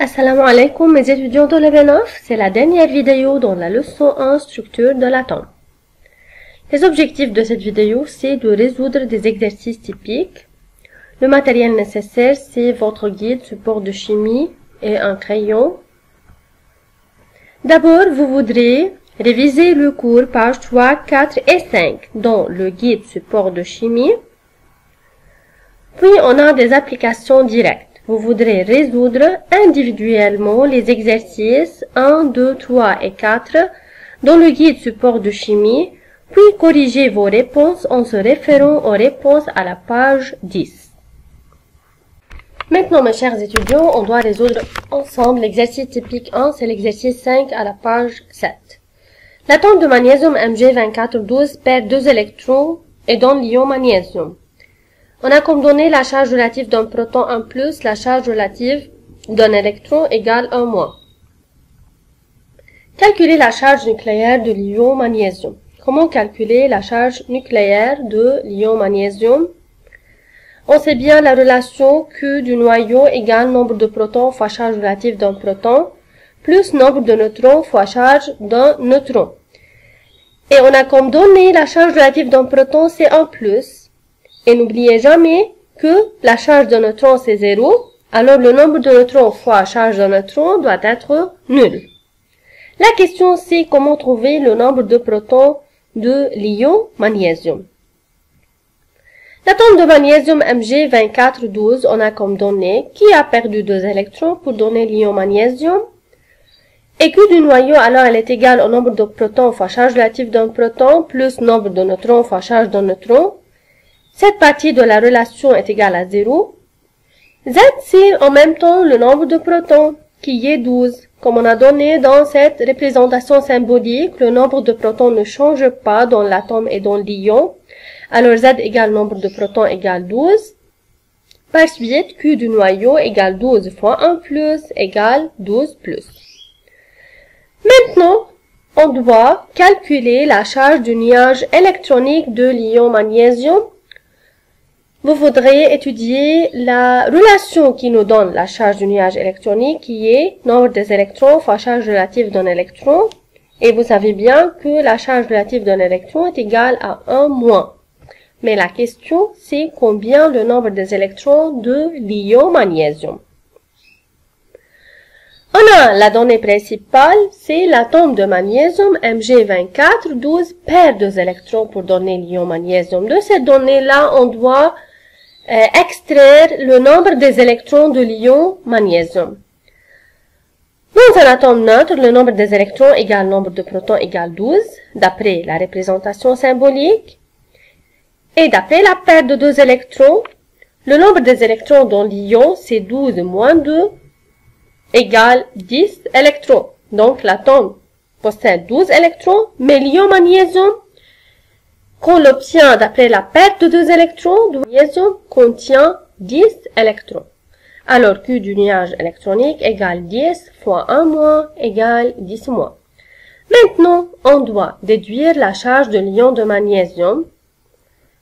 Assalamu alaikum mes étudiants de l'EB9, c'est la dernière vidéo dans la leçon 1 structure de l'atome. Les objectifs de cette vidéo, c'est de résoudre des exercices typiques. Le matériel nécessaire, c'est votre guide, support de chimie et un crayon. D'abord, vous voudrez réviser le cours pages 3, 4 et 5 dans le guide support de chimie. Puis, on a des applications directes. Vous voudrez résoudre individuellement les exercices 1, 2, 3 et 4 dans le guide support de chimie, puis corriger vos réponses en se référant aux réponses à la page 10. Maintenant, mes chers étudiants, on doit résoudre ensemble l'exercice typique 1, c'est l'exercice 5 à la page 7. L'atome de magnésium Mg2412 perd 2 électrons et donne l'ion magnésium. On a comme donné la charge relative d'un proton 1 plus, la charge relative d'un électron égale 1 moins. Calculer la charge nucléaire de l'ion magnésium. Comment calculer la charge nucléaire de l'ion magnésium? On sait bien la relation Q du noyau égale nombre de protons fois charge relative d'un proton, plus nombre de neutrons fois charge d'un neutron. Et on a comme donné la charge relative d'un proton, c'est 1 plus. Et n'oubliez jamais que la charge d'un neutron c'est 0, alors le nombre de neutrons fois charge d'un neutron doit être nul. La question c'est comment trouver le nombre de protons de l'ion magnésium. L'atome de magnésium Mg2412, on a comme donné qui a perdu 2 électrons pour donner l'ion magnésium. Et Q du noyau, alors elle est égale au nombre de protons fois charge relative d'un proton plus nombre de neutrons fois charge d'un neutron. Cette partie de la relation est égale à 0. Z, c'est en même temps le nombre de protons, qui est 12. Comme on a donné dans cette représentation symbolique, le nombre de protons ne change pas dans l'atome et dans l'ion. Alors Z égale nombre de protons égale 12. Par suite, Q du noyau égale 12 fois 1 plus égale 12 plus. Maintenant, on doit calculer la charge du nuage électronique de l'ion magnésium. Vous voudrez étudier la relation qui nous donne la charge du nuage électronique qui est nombre des électrons fois charge relative d'un électron. Et vous savez bien que la charge relative d'un électron est égale à 1 moins. Mais la question, c'est combien le nombre des électrons de l'ion magnésium. On a la donnée principale, c'est l'atome de magnésium Mg2412 perd 2 électrons pour donner l'ion magnésium. De cette donnée-là, on doit extraire le nombre des électrons de l'ion magnésium. Dans un atome neutre, le nombre des électrons égale nombre de protons égale 12, d'après la représentation symbolique. Et d'après la perte de 2 électrons, le nombre des électrons dans l'ion, c'est 12 moins 2, égale 10 électrons. Donc l'atome possède 12 électrons, mais l'ion magnésium, qu'on l'obtient d'après la perte de 2 électrons, le magnésium contient 10 électrons. Alors Q du nuage électronique égale 10 fois 1 moins égale 10 moins. Maintenant, on doit déduire la charge de l'ion de magnésium.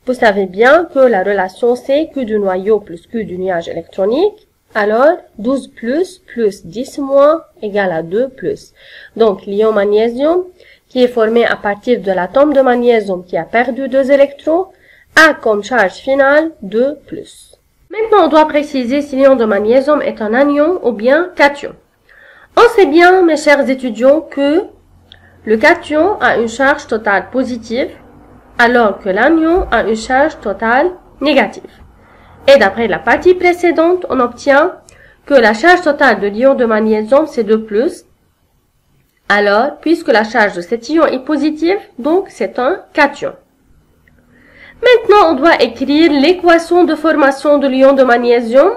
Vous savez bien que la relation c'est Q du noyau plus Q du nuage électronique. Alors, 12 plus 10 moins égale à 2 plus. Donc, l'ion magnésium, qui est formé à partir de l'atome de magnésium qui a perdu 2 électrons, a comme charge finale 2 plus. Maintenant, on doit préciser si l'ion de magnésium est un anion ou bien cation. On sait bien, mes chers étudiants, que le cation a une charge totale positive, alors que l'anion a une charge totale négative. Et d'après la partie précédente, on obtient que la charge totale de l'ion de magnésium, c'est 2 plus. Alors, puisque la charge de cet ion est positive, donc c'est un cation. Maintenant, on doit écrire l'équation de formation de l'ion de magnésium.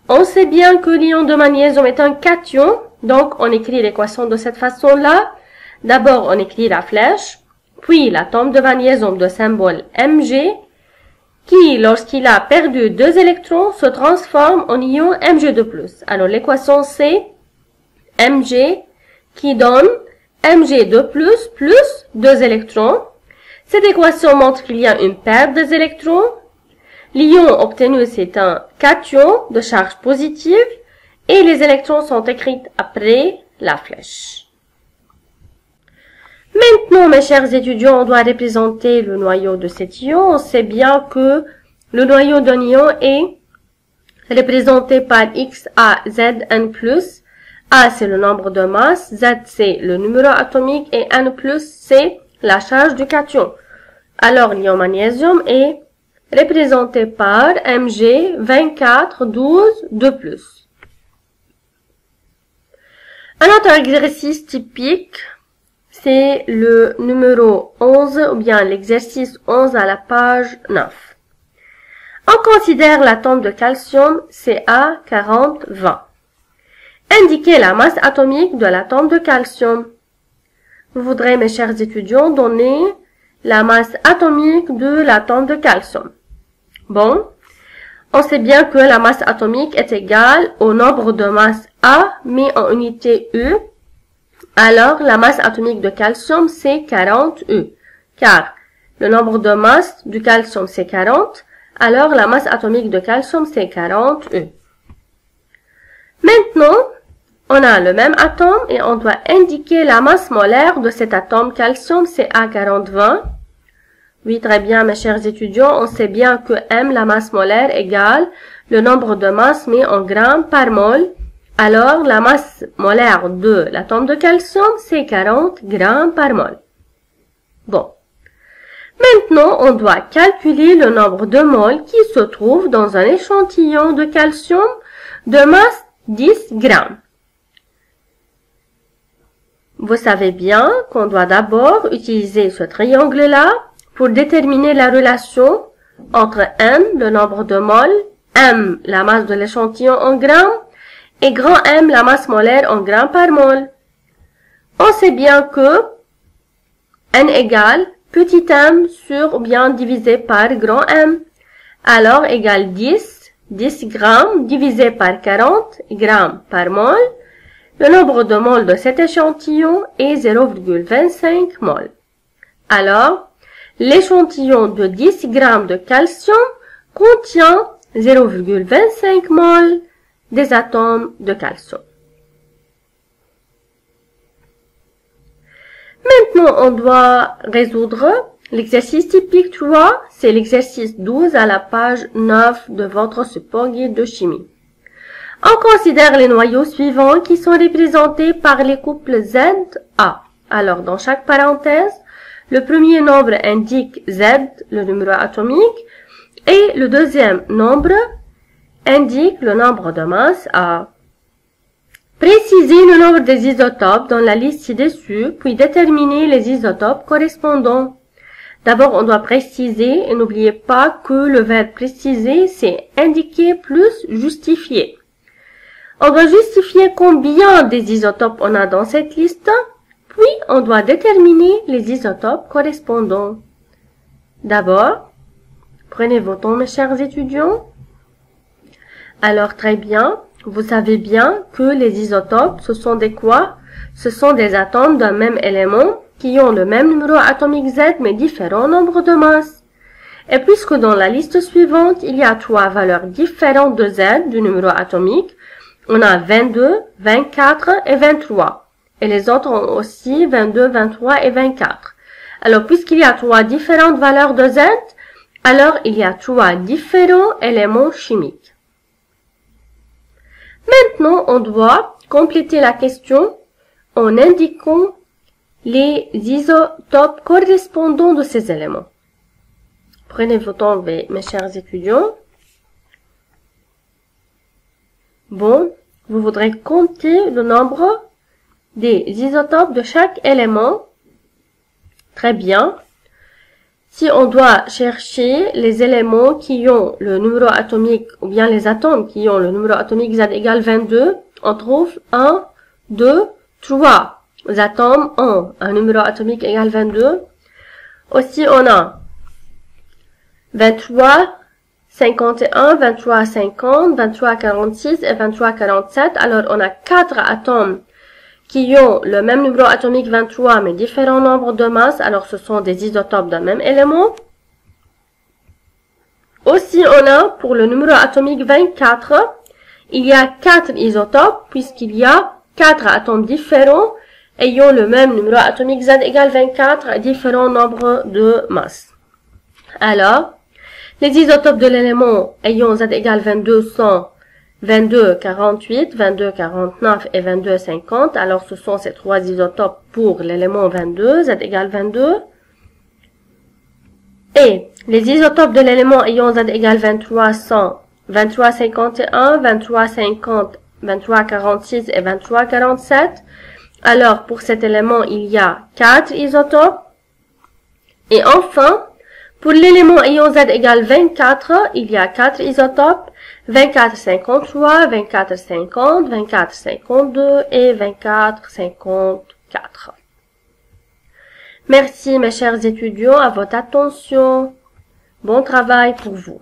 On sait bien que l'ion de magnésium est un cation, donc on écrit l'équation de cette façon-là. D'abord, on écrit la flèche, puis l'atome de magnésium de symbole Mg, qui, lorsqu'il a perdu 2 électrons, se transforme en ion Mg2+. Alors, l'équation c'est Mg qui donne Mg2+, plus 2 électrons. Cette équation montre qu'il y a une perte des électrons. L'ion obtenu, c'est un cation de charge positive et les électrons sont écrits après la flèche. Maintenant, mes chers étudiants, on doit représenter le noyau de cet ion. On sait bien que le noyau d'un ion est représenté par X, A, Z, N+. A, c'est le nombre de masse, Z, c'est le numéro atomique, et N+, c'est la charge du cation. Alors, l'ion magnésium est représenté par Mg2412 2+. Un autre exercice typique, c'est le numéro 11, ou bien l'exercice 11 à la page 9. On considère l'atome de calcium Ca4020. Indiquez la masse atomique de l'atome de calcium. Vous voudrez, mes chers étudiants, donner la masse atomique de l'atome de calcium. Bon, on sait bien que la masse atomique est égale au nombre de masses A mis en unité U. Alors, la masse atomique de calcium, c'est 40 U. Car le nombre de masses du calcium, c'est 40. Alors, la masse atomique de calcium, c'est 40 U. Maintenant, on a le même atome et on doit indiquer la masse molaire de cet atome calcium, c'est Ca4020. Oui, très bien, mes chers étudiants, on sait bien que M, la masse molaire, égale le nombre de masses mis en grammes par mol. Alors, la masse molaire de l'atome de calcium, c'est 40 grammes par mol. Bon. Maintenant, on doit calculer le nombre de moles qui se trouvent dans un échantillon de calcium de masse 10 grammes. Vous savez bien qu'on doit d'abord utiliser ce triangle-là pour déterminer la relation entre N, le nombre de moles, M, la masse de l'échantillon en grammes, et grand M, la masse molaire en grammes par mol. On sait bien que N égale petit m sur ou bien divisé par grand M. Alors, égale 10 grammes divisé par 40 grammes par mol. Le nombre de moles de cet échantillon est 0,25 mol. Alors, l'échantillon de 10 grammes de calcium contient 0,25 mol des atomes de calcium. Maintenant, on doit résoudre l'exercice typique 3, c'est l'exercice 12 à la page 9 de votre support guide de chimie. On considère les noyaux suivants qui sont représentés par les couples Z-A. Alors, dans chaque parenthèse, le premier nombre indique Z, le numéro atomique, et le deuxième nombre indique le nombre de masse A. Précisez le nombre des isotopes dans la liste ci-dessus, puis déterminez les isotopes correspondants. D'abord, on doit préciser, et n'oubliez pas que le verbe préciser, c'est indiquer plus justifier. On doit justifier combien des isotopes on a dans cette liste, puis on doit déterminer les isotopes correspondants. D'abord, prenez vos temps, mes chers étudiants. Alors, très bien. Vous savez bien que les isotopes, ce sont des quoi? Ce sont des atomes d'un même élément qui ont le même numéro atomique Z mais différents nombres de masses. Et puisque dans la liste suivante, il y a 3 valeurs différentes de Z du numéro atomique, on a 22, 24 et 23. Et les autres ont aussi 22, 23 et 24. Alors, puisqu'il y a 3 différentes valeurs de Z, alors il y a 3 différents éléments chimiques. Maintenant, on doit compléter la question en indiquant les isotopes correspondants de ces éléments. Prenez votre temps, mes chers étudiants. Bon, vous voudrez compter le nombre des isotopes de chaque élément. Très bien. Si on doit chercher les éléments qui ont le numéro atomique, ou bien les atomes qui ont le numéro atomique Z égale 22, on trouve 1, 2, 3 atomes ont un numéro atomique égal 22. Aussi, on a 23, 51, 23, 50, 23, 46 et 23, 47. Alors, on a 4 atomes qui ont le même numéro atomique 23 mais différents nombres de masses. Alors, ce sont des isotopes d'un même élément. Aussi, on a pour le numéro atomique 24, il y a 4 isotopes puisqu'il y a 4 atomes différents ayant le même numéro atomique Z égale 24, différents nombres de masses. Alors, les isotopes de l'élément ayant Z égale 22 sont 22, 48, 22, 49 et 22, 50. Alors, ce sont ces 3 isotopes pour l'élément 22, Z égale 22. Et les isotopes de l'élément ayant Z égale 23 sont 23, 51, 23, 50, 23, 46 et 23, 47. Alors, pour cet élément, il y a 4 isotopes. Et enfin, pour l'élément ayant Z égale 24, il y a 4 isotopes, 24, 53, 24, 50, 24, 52 et 24, 54. Merci mes chers étudiants à votre attention. Bon travail pour vous.